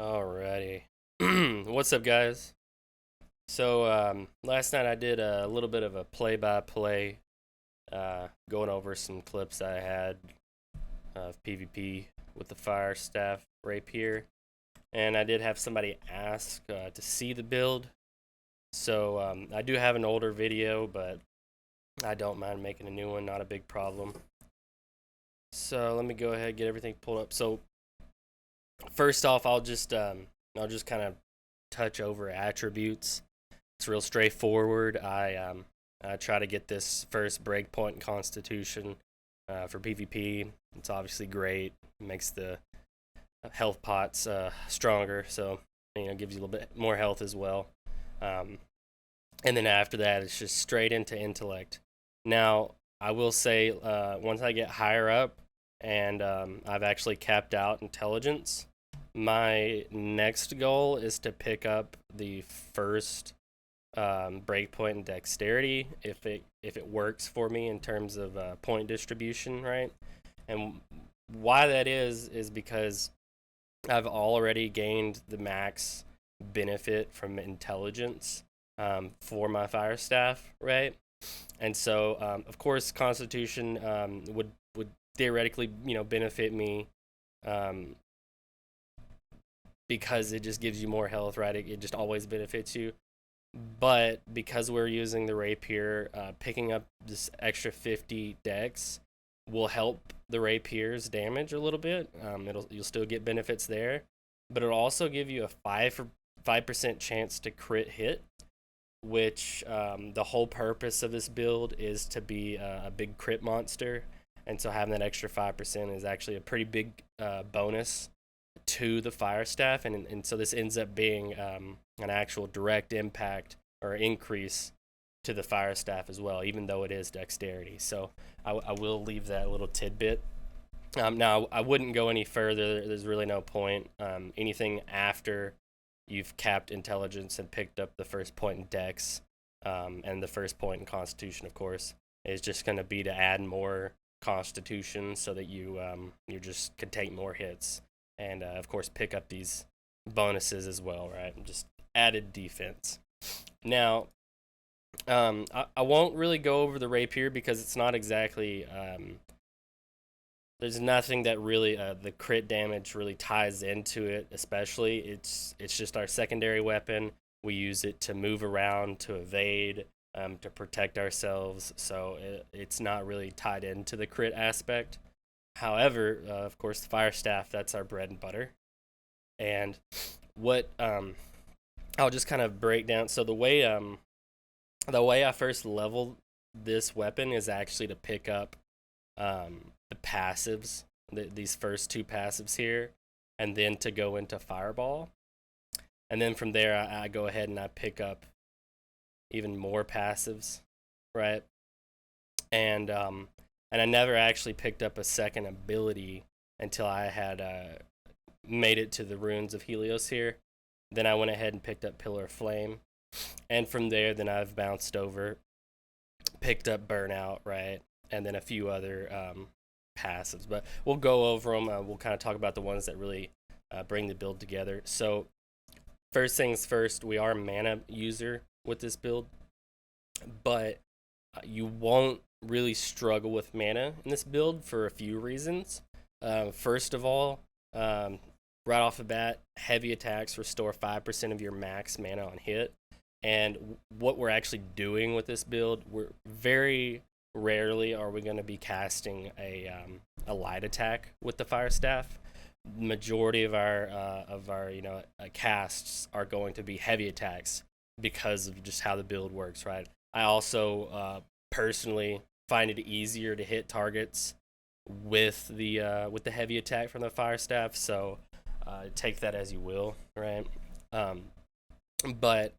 Alrighty. What's up, guys? So, last night I did a little bit of a play-by-play, going over some clips I had of PvP with the fire staff rapier, and I did have somebody ask to see the build. So, I do have an older video, but I don't mind making a new one. Not a big problem. So let me go ahead and get everything pulled up. So first off, I'll just kind of touch over attributes. It's real straightforward. I try to get this first breakpoint in Constitution for PvP. It's obviously great. It makes the health pots stronger, so gives you a little bit more health as well. Um, and then after that, it's just straight into intellect. Now, I will say, once I get higher up, and I've actually capped out intelligence, my next goal is to pick up the first breakpoint in dexterity if it works for me in terms of point distribution, right? And why that is because I've already gained the max benefit from intelligence for my fire staff, right? And so, of course, Constitution would theoretically, benefit me um, because it just gives you more health, right? It just always benefits you. But because we're using the rapier, picking up this extra 50 dex will help the rapier's damage a little bit. You'll still get benefits there, but it'll also give you a 5% chance to crit hit, which the whole purpose of this build is to be a big crit monster. And so having that extra 5% is actually a pretty big bonus to the fire staff, and so this ends up being an actual direct impact or increase to the fire staff as well, even though it is dexterity. So I will leave that little tidbit. Now I wouldn't go any further. There's really no point. Anything after you've capped intelligence and picked up the first point in dex, and the first point in constitution, of course, is just going to be to add more constitution so that you just can take more hits and of course pick up these bonuses as well, right? Just added defense. Now, I won't really go over the rapier because it's not exactly there's nothing that really the crit damage really ties into it. Especially, it's just our secondary weapon. We use it to move around, to evade, to protect ourselves. So it's not really tied into the crit aspect. However, of course, the fire staff, that's our bread and butter. And what I'll just kind of break down. So the way I first leveled this weapon is actually to pick up the passives, these first two passives here, and then to go into fireball. And then from there, I go ahead and I pick up even more passives, right? And I never actually picked up a second ability until I had made it to the runes of Helios here. Then I went ahead and picked up Pillar of Flame, and from there, then I've bounced over, picked up Burnout, right, and then a few other passives. But we'll go over them. We'll kind of talk about the ones that really bring the build together. So first things first, we are a mana user with this build, but you won't really struggle with mana in this build for a few reasons. First of all, right off the bat, heavy attacks restore 5% of your max mana on hit. And what we're actually doing with this build, we're very rarely are we going to be casting a light attack with the fire staff. Majority of our casts are going to be heavy attacks because of just how the build works, right? I also personally find it easier to hit targets with the heavy attack from the fire staff. So take that as you will, right? But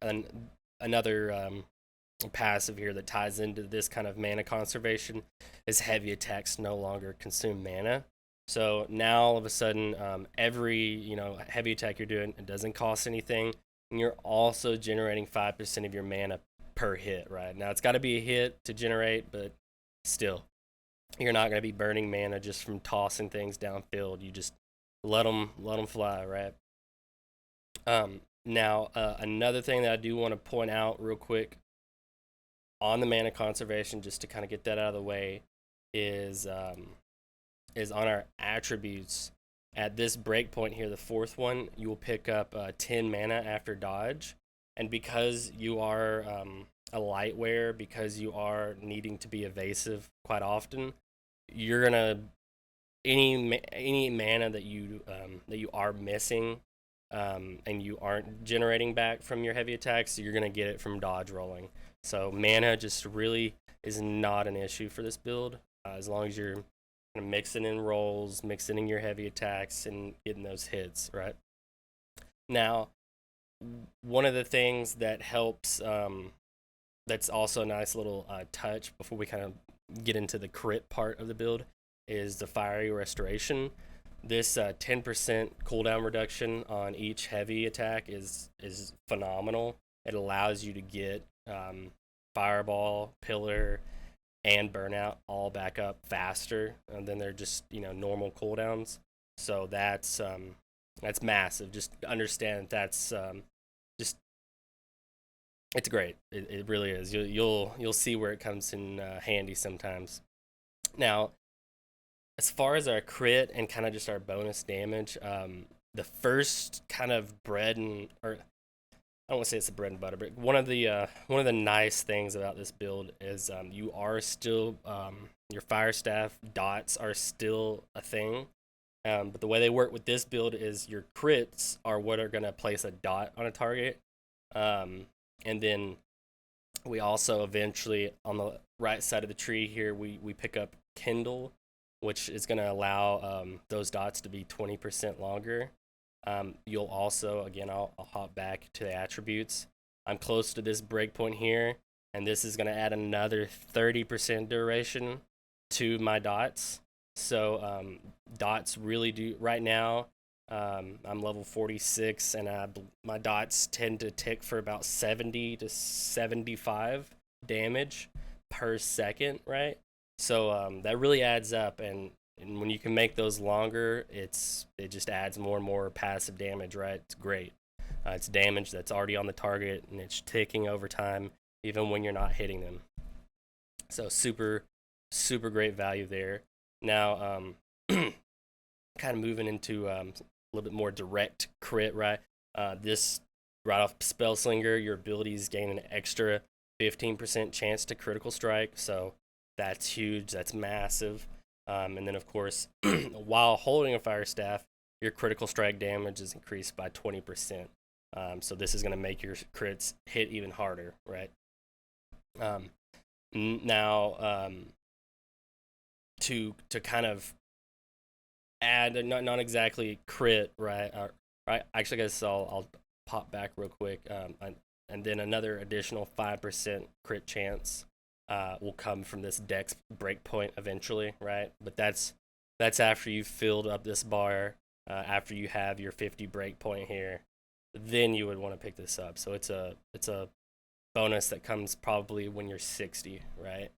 another passive here that ties into this kind of mana conservation is heavy attacks no longer consume mana. So now all of a sudden, every heavy attack you're doing, it doesn't cost anything, and you're also generating 5% of your mana per hit. Right now, it's got to be a hit to generate, but still, you're not going to be burning mana just from tossing things downfield. You just let them fly, right? Now, another thing that I do want to point out real quick on the mana conservation, just to kind of get that out of the way, is is on our attributes. At this breakpoint here, the fourth one, you will pick up 10 mana after dodge, and because you are a light wearer, because you are needing to be evasive quite often, you're gonna any mana that you are missing, and you aren't generating back from your heavy attacks, you're gonna get it from dodge rolling. So mana just really is not an issue for this build, as long as you're kind of mixing in rolls, mixing in your heavy attacks, and getting those hits right. Now, one of the things that helps, that's also a nice little touch before we kind of get into the crit part of the build, is the fiery restoration. This 10% cooldown reduction on each heavy attack is phenomenal. It allows you to get fireball, pillar, and burnout all back up faster than they're just normal cooldowns. So that's massive. Just understand that's just it's great. It really is. You'll see where it comes in handy sometimes. Now, as far as our crit and kind of just our bonus damage, the first kind of bread and or I don't want to say it's the bread and butter, but one of the nice things about this build is you are still your fire staff dots are still a thing. But the way they work with this build is your crits are what are going to place a dot on a target, and then we also eventually on the right side of the tree here we pick up Kindle, which is going to allow those dots to be 20% longer. You'll also, again, I'll hop back to the attributes. I'm close to this breakpoint here, and this is going to add another 30% duration to my dots. So dots really do, right now, I'm level 46, and my dots tend to tick for about 70 to 75 damage per second, right? So that really adds up, and when you can make those longer, it just adds more and more passive damage, right? It's great. It's damage that's already on the target, and it's ticking over time, even when you're not hitting them. So super great value there. Now, kind of moving into a little bit more direct crit, right? This right off Spell Slinger, your abilities gain an extra 15% chance to critical strike. So that's huge. That's massive. And then, of course, while holding a fire staff, your critical strike damage is increased by 20%. So this is going to make your crits hit even harder, right? Now, to kind of add, not exactly crit, right? Right. Actually, I guess I'll pop back real quick, and then another additional 5% crit chance will come from this dex breakpoint eventually, right? But that's after you've filled up this bar, after you have your 50 breakpoint here, then you would want to pick this up. So it's a bonus that comes probably when you're 60, right?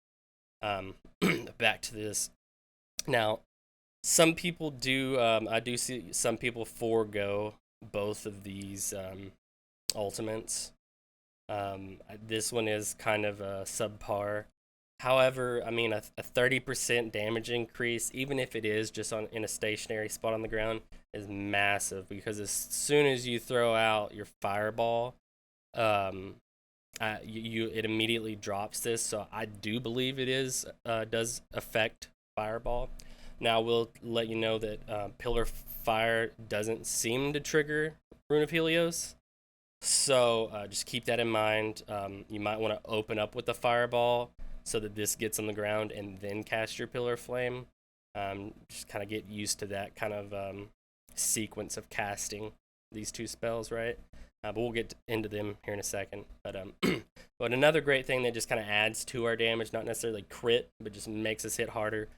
Back to this. Now, some people do. I do see some people forego both of these ultimates. This one is kind of a subpar. However, I mean, a 30% damage increase, even if it is just in a stationary spot on the ground, is massive, because as soon as you throw out your fireball, it immediately drops this. So I do believe it does affect fireball. Now, we'll let you know that Pillar Fire doesn't seem to trigger Rune of Helios. So just keep that in mind. You might want to open up with the fireball so that this gets on the ground and then cast your Pillar Flame. Just kind of get used to that kind of sequence of casting these two spells, right? But we'll get into them here in a second. But but another great thing that just kind of adds to our damage, not necessarily crit, but just makes us hit harder,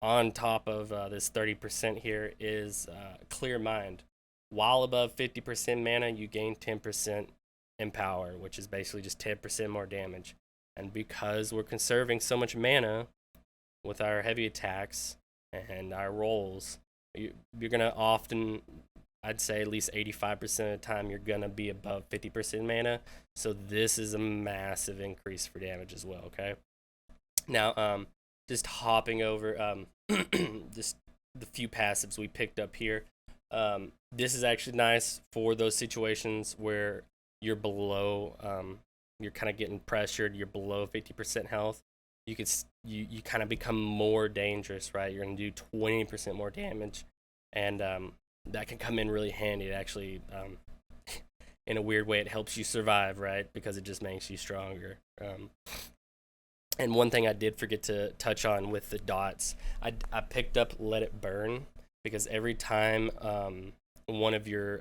on top of this 30% here, is Clear Mind. While above 50% mana, you gain 10% Empower, which is basically just 10% more damage. And because we're conserving so much mana with our heavy attacks and our rolls, you're going to often I'd say at least 85% of the time you're gonna be above 50% mana. So this is a massive increase for damage as well. Okay. Now, just hopping over just the few passives we picked up here. This is actually nice for those situations where you're below, you're kind of getting pressured, you're below 50% health. You kind of become more dangerous, right? You're gonna do 20% more damage, and that can come in really handy. It actually, in a weird way, it helps you survive, right? Because it just makes you stronger. And one thing I did forget to touch on with the dots, I picked up Let It Burn, because every time one of your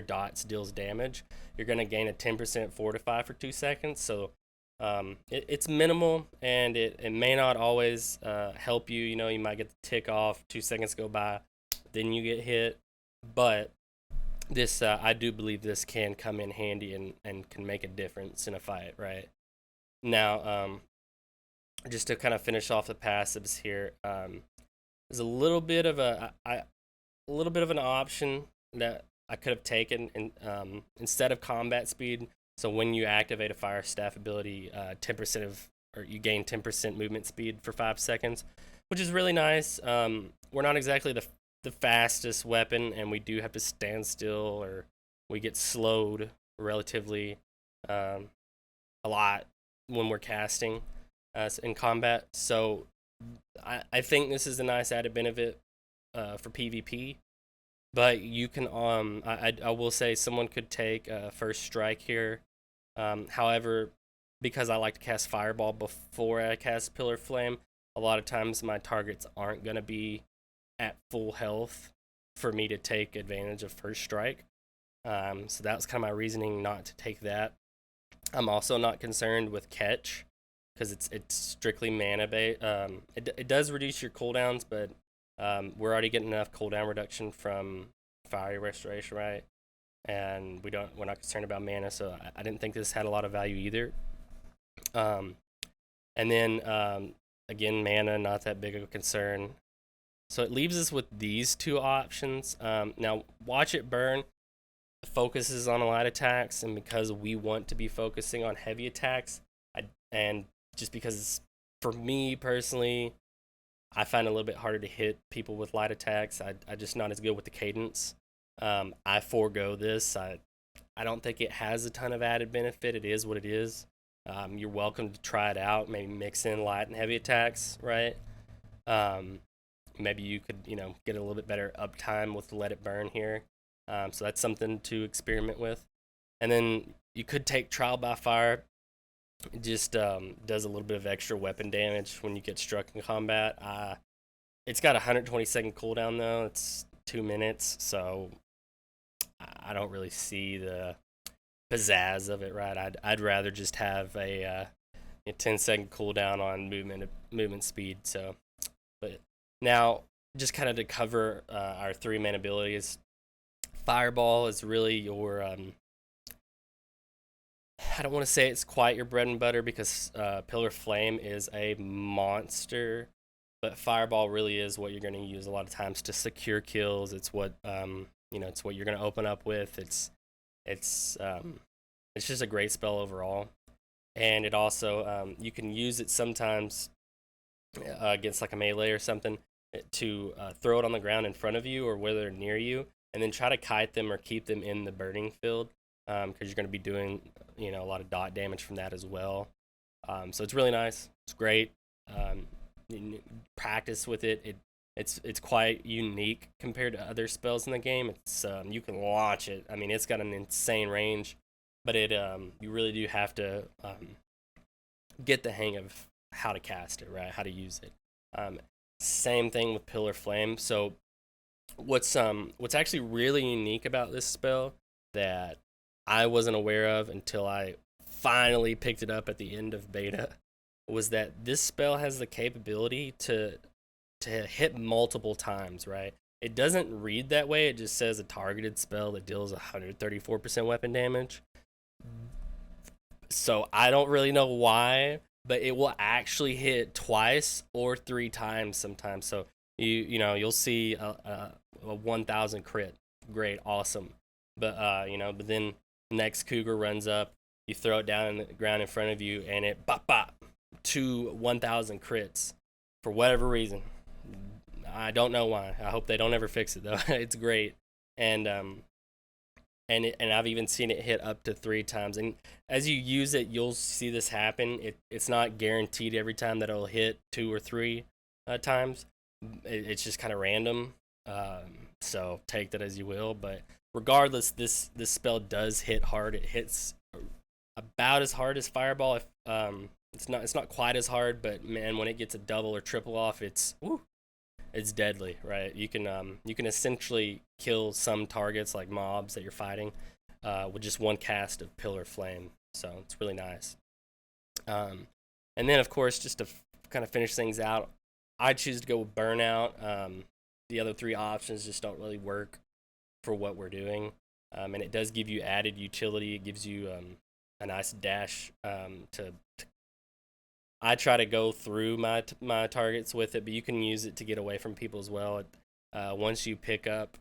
dots deals damage, you're gonna gain a 10% fortify for 2 seconds. So it's minimal, and it may not always help you. You know, you might get the tick off, 2 seconds go by, then you get hit. But this, I do believe this can come in handy and can make a difference in a fight, right? Now, just to kind of finish off the passives here, there's a little bit of a little bit of an option that I could have taken instead of combat speed. So when you activate a fire staff ability, 10% or you gain 10% movement speed for 5 seconds, which is really nice. We're not exactly the fastest weapon, and we do have to stand still, or we get slowed relatively a lot when we're casting in combat. So I think this is a nice added benefit for PvP. But you can I will say someone could take first strike here. However, because I like to cast fireball before I cast pillar flame, a lot of times my targets aren't gonna be at full health for me to take advantage of first strike. So that was kind of my reasoning not to take that. I'm also not concerned with catch, because it's strictly mana based. It does reduce your cooldowns, but we're already getting enough cooldown reduction from fire restoration, right? And we're not concerned about mana, so I didn't think this had a lot of value either. And then again, mana not that big of a concern. So it leaves us with these two options. Now, Watch It Burn focuses on light attacks, and because we want to be focusing on heavy attacks, and just because for me personally, I find it a little bit harder to hit people with light attacks. I just not as good with the cadence. I forego this. I don't think it has a ton of added benefit. It is what it is. You're welcome to try it out. Maybe mix in light and heavy attacks, right? Maybe you could, get a little bit better uptime with Let It Burn here. So that's something to experiment with. And then you could take Trial by Fire. It just does a little bit of extra weapon damage when you get struck in combat. It's got a 120-second cooldown, though. It's 2 minutes, so I don't really see the pizzazz of it, right? I'd rather just have a 10-second cooldown on movement speed. So, but now, just kind of to cover our 3 main abilities, Fireball is really your I don't want to say it's quite your bread and butter, because Pillar Flame is a monster, but Fireball really is what you're going to use a lot of times to secure kills. It's what it's what you're going to open up with. It's just a great spell overall, and it also you can use it sometimes against like a melee or something to throw it on the ground in front of you or where they're near you, and then try to kite them or keep them in the burning field, because you're going to be doing a lot of dot damage from that as well. So it's really nice. It's great. Practice with it. It's quite unique compared to other spells in the game. It's you can launch it. I mean, it's got an insane range, but you really do have to get the hang of how to cast it, right? How to use it. Same thing with Pillar Flame. So what's actually really unique about this spell that I wasn't aware of until I finally picked it up at the end of beta was that this spell has the capability to hit multiple times, right? It doesn't read that way. It just says a targeted spell that deals 134% weapon damage. So I don't really know why, but it will actually hit twice or 3 times sometimes. So you'll see a 1,000 crit. Great, awesome. But but then next cougar runs up, you throw it down in the ground in front of you, and it bop bop, 1,000 crits for whatever reason. I don't know why. I hope they don't ever fix it though. It's great, and and I've even seen it hit up to 3 times. And as you use it, you'll see this happen. It's not guaranteed every time that it'll hit 2 or 3 times. It's just kind of random. So take that as you will. But regardless, this spell does hit hard. It hits about as hard as Fireball. If it's not quite as hard, but man, when it gets a double or triple off, it's deadly, right? You can essentially kill some targets like mobs that you're fighting with just one cast of Pillar Flame. So it's really nice. And then of course, just to kind of finish things out, I choose to go with Burnout. The other 3 options just don't really work for what we're doing, and it does give you added utility. It gives you a nice dash to I try to go through my targets with it, but you can use it to get away from people as well. Once you pick up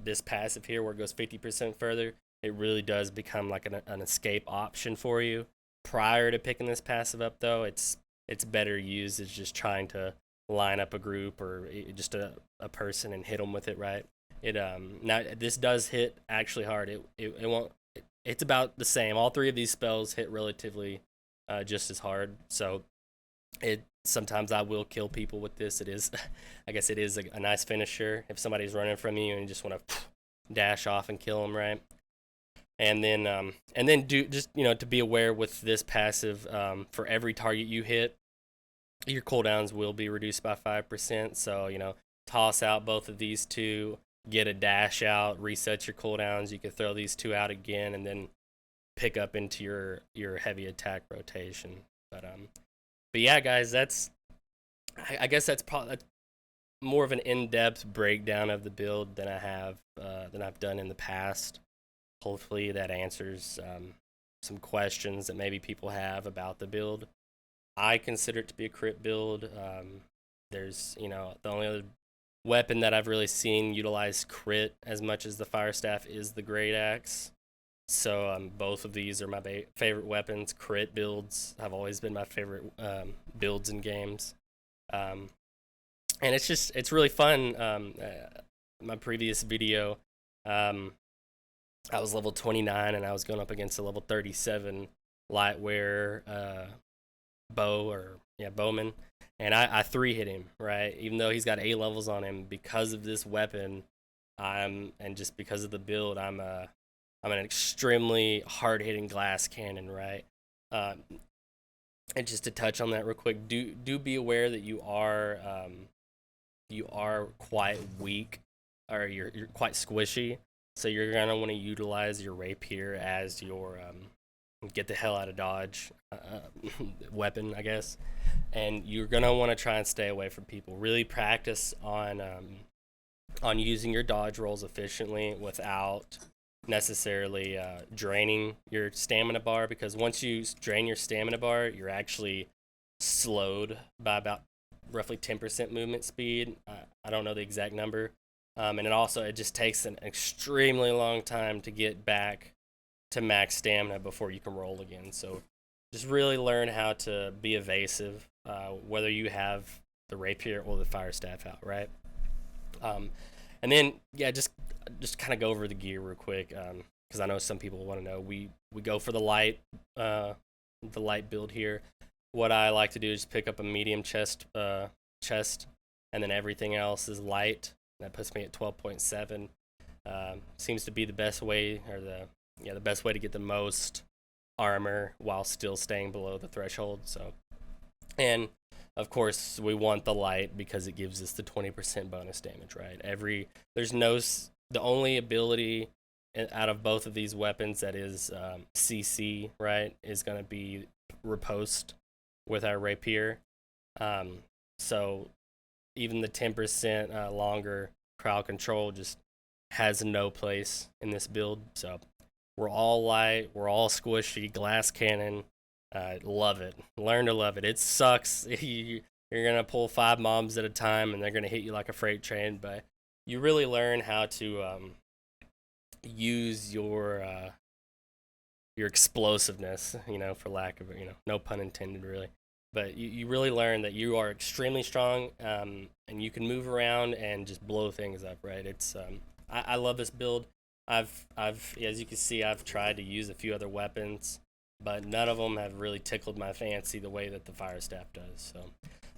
this passive here, where it goes 50% further, it really does become like an escape option for you. Prior to picking this passive up, though, it's better used as just trying to line up a group or just a person and hit them with it, right? Now this does hit actually hard. It won't. It's about the same. All 3 of these spells hit relatively just as hard. So sometimes I will kill people with this. It is, I guess it is a nice finisher if somebody's running from you and you just want to dash off and kill them, right? And then do just to be aware with this passive, for every target you hit, your cooldowns will be reduced by 5%. So toss out both of these 2, get a dash out, reset your cooldowns. You can throw these 2 out again, and then pick up into your heavy attack rotation. But yeah, guys, I guess that's probably more of an in-depth breakdown of the build than I've done in the past. Hopefully that answers some questions that maybe people have about the build. I consider it to be a crit build. There's the only other weapon that I've really seen utilize crit as much as the Fire Staff is the Great Axe. So both of these are my favorite weapons. Crit builds have always been my favorite builds in games, and it's really fun. My previous video, I was level 29 and I was going up against a level 37 Lightwear bowman, and I 3-hit him, right, even though he's got A levels on him. Because of this weapon, and just because of the build, I'm an extremely hard-hitting glass cannon, right? And just to touch on that real quick, do be aware that you are quite weak, or you're quite squishy. So you're gonna want to utilize your rapier as your get the hell out of dodge weapon, I guess. And you're gonna want to try and stay away from people. Really practice on using your dodge rolls efficiently without necessarily draining your stamina bar, because once you drain your stamina bar, you're actually slowed by about roughly 10% movement speed. I don't know the exact number, and it just takes an extremely long time to get back to max stamina before you can roll again. So just really learn how to be evasive, whether you have the rapier or the fire staff out, right? And then just kind of go over the gear real quick, because I know some people want to know. We go for the light build here. What I like to do is pick up a medium chest, and then everything else is light. That puts me at 12.7. Seems to be the best way, or the best way to get the most armor while still staying below the threshold. So, and of course, we want the light because it gives us the 20% bonus damage, right? The only ability out of both of these weapons that is CC, right, is going to be riposte with our rapier. So even the 10% longer crowd control just has no place in this build. So we're all light, we're all squishy, glass cannon. Love it. Learn to love it. It sucks. You're gonna pull 5 mobs at a time, and they're gonna hit you like a freight train. But you really learn how to use your explosiveness, for lack of, no pun intended, really. But you really learn that you are extremely strong, and you can move around and just blow things up, right? I love this build. As you can see, I've tried to use a few other weapons, but none of them have really tickled my fancy the way that the fire staff does. So,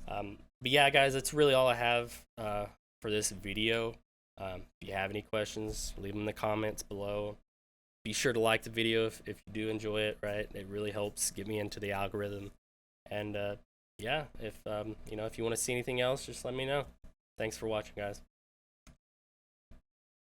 but yeah, guys, that's really all I have for this video. If you have any questions, leave them in the comments below. Be sure to like the video if you do enjoy it, right? It really helps get me into the algorithm. And yeah, if you want to see anything else, just let me know. Thanks for watching, guys.